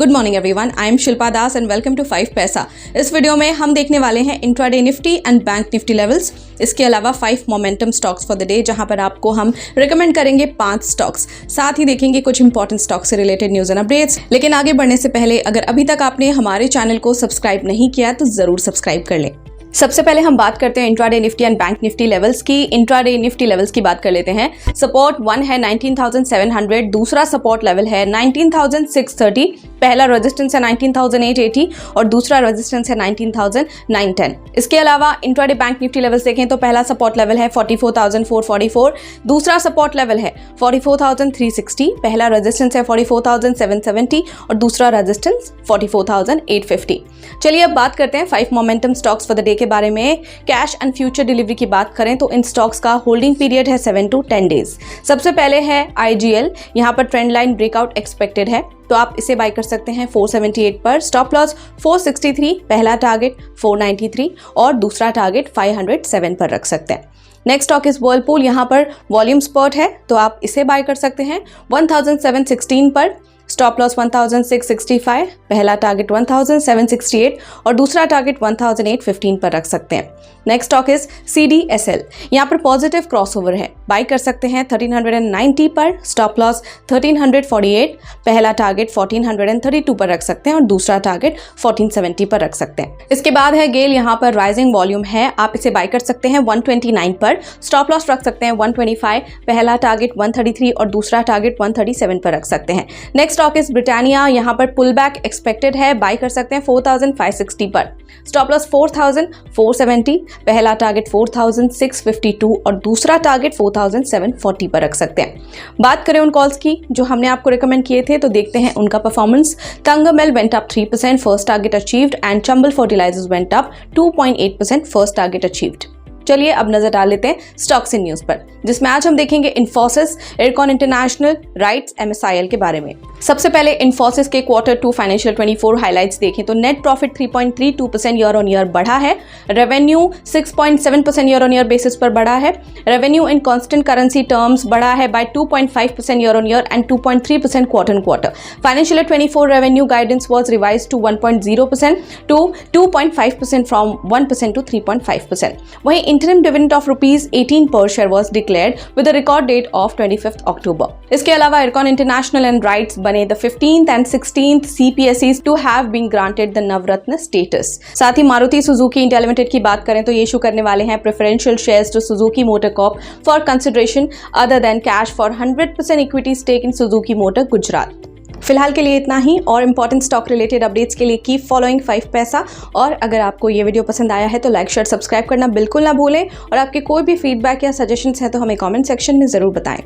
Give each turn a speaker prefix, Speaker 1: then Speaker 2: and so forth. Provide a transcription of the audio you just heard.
Speaker 1: Good morning everyone, I am Shilpa Das and welcome to 5 Paisa. इस video में हम देखने वाले हैं intraday Nifty and bank Nifty levels, इसके अलावा 5 momentum stocks for the day, जहां पर आपको हम रिकमेंड करेंगे 5 स्टॉक्स। साथ ही देखेंगे कुछ इंपॉर्टेंट स्टॉक्स से रिलेटेड न्यूज एंड अपडेट्स। लेकिन आगे बढ़ने से पहले अगर अभी तक आपने हमारे चैनल को सब्सक्राइब नहीं किया तो जरूर सब्सक्राइब कर लें। सबसे पहले हम बात करते हैं intraday Nifty and bank Nifty levels की। इंट्राडे निफ्टी लेवल्स की बात कर लेते हैं। सपोर्ट 1 है 19,700, दूसरा सपोर्ट लेवल है 19,630, पहला रेजिस्टेंस है 19,880 और दूसरा रेजिस्टेंस है 19,910। इसके अलावा इंट्राडे बैंक निफ्टी लेवल्स देखें तो पहला सपोर्ट लेवल है 44,444, दूसरा सपोर्ट लेवल है 44,360, पहला रेजिस्टेंस है 44,770 और दूसरा रेजिस्टेंस 44,850। चलिए अब बात करते हैं 5 momentum stocks for the day के बारे में। कैश एंड फ्यूचर डिलीवरी की बात करें तो इन स्टॉक्स का होल्डिंग पीरियड है 7 to 10 डेज। सबसे पहले है IGL, यहाँ पर ट्रेंड लाइन ब्रेकआउट एक्सपेक्टेड है तो आप इसे बाय कर सकते हैं 478 पर। स्टॉप लॉस 463, पहला टारगेट 493 और दूसरा टारगेट 507 पर रख सकते हैं। नेक्स्ट स्टॉक इज वर्लपूल, यहाँ पर वॉल्यूम स्पॉट है तो आप इसे बाय कर सकते हैं 1716 पर। स्टॉप लॉस 1665, पहला टारगेट 1768 और दूसरा टारगेट 1815 पर रख सकते हैं। नेक्स्ट स्टॉक इज CDSL, यहाँ पर पॉजिटिव क्रॉसओवर है, बाय कर सकते हैं 1390 पर। स्टॉप लॉस 1348, पहला टारगेट 1432 पर रख सकते हैं और दूसरा टारगेट 1470 पर रख सकते हैं। इसके बाद है गेल, यहाँ पर राइजिंग वॉल्यूम है, आप इसे बाय कर सकते हैं 129 पर। स्टॉप लॉस रख सकते हैं 125, पहला टारगेट 133 और दूसरा टारगेट 137 पर रख सकते हैं। नेक्स्ट स्टॉक इज ब्रिटानिया, यहाँ पर पुल बैक एक्सपेक्टेड है, बाय कर सकते हैं 4,560 पर। स्टॉप लॉस 4,470, पहला टारगेट 4,652 और दूसरा टारगेट 4,740 पर रख सकते हैं। बात करें उन कॉल्स की जो हमने आपको रिकमेंड किए थे तो देखते हैं उनका performance. Thangamayil went up 3%, first target achieved and Chambal fertilisers went up 2.8%, first target achieved. चलिए अब नजर डाल लेते हैं स्टॉक्स इन न्यूज पर, जिसमें आज हम देखेंगे Infosys, IRCON international, rights, MSIL के बारे में। सबसे पहले इन्फोसिस के Q2 फाइनेंशियल 24 हाइलाइट्स देखें तो net profit 3.32% year on year बढ़ा है। Revenue 6.7% year on year basis पर बढ़ा है। Revenue in constant currency terms बढ़ा है by 2.5% year on year and 2.3% quarter on quarter. Financial 24 revenue guidance was revised to 1.0% to 2.5% from 1% to 3.5%। वहीं interim dividend of ₹18 per share was declared with a record date of 25th October. इसके अलावा IRCON international and rights बने the 15th and 16th CPSEs to have been granted the Navratna status। साथ ही Maruti Suzuki India limited की बात करें तो ये issue करने वाले हैं preferential shares to Suzuki Motor Corp for consideration other than cash for 100% equity stake in Suzuki Motor Gujarat। फिलहाल के लिए इतना ही, और इंपॉर्टेंट स्टॉक रिलेटेड अपडेट्स के लिए कीप फॉलोइंग 5 पैसा। और अगर आपको ये वीडियो पसंद आया है तो लाइक, शेयर, सब्सक्राइब करना बिल्कुल ना भूलें और आपके कोई भी फीडबैक या सजेशंस हैं तो हमें कमेंट सेक्शन में ज़रूर बताएं।